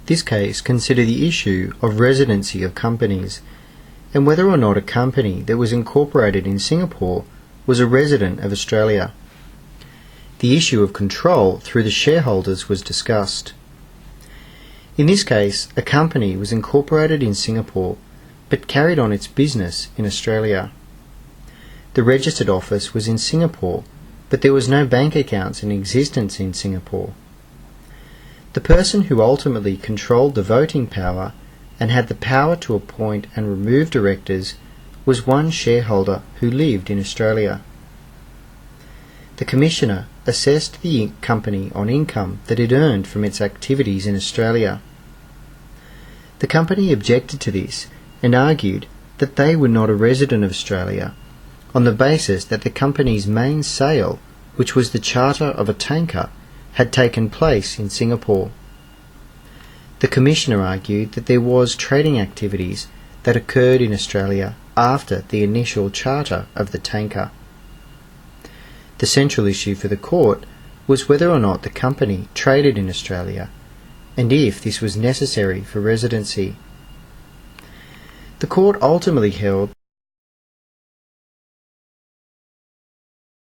This case considered the issue of residency of companies and whether or not a company that was incorporated in Singapore was a resident of Australia. The issue of control through the shareholders was discussed. In this case, a company was incorporated in Singapore but carried on its business in Australia. The registered office was in Singapore, but there was no bank accounts in existence in Singapore. The person who ultimately controlled the voting power and had the power to appoint and remove directors was one shareholder who lived in Australia. The Commissioner assessed the company on income that it earned from its activities in Australia. The company objected to this and argued that they were not a resident of Australia on the basis that the company's main sale, which was the charter of a tanker, had taken place in Singapore. The Commissioner argued that there was trading activities that occurred in Australia after the initial charter of the tanker. The central issue for the court was whether or not the company traded in Australia, and if this was necessary for residency. The court ultimately held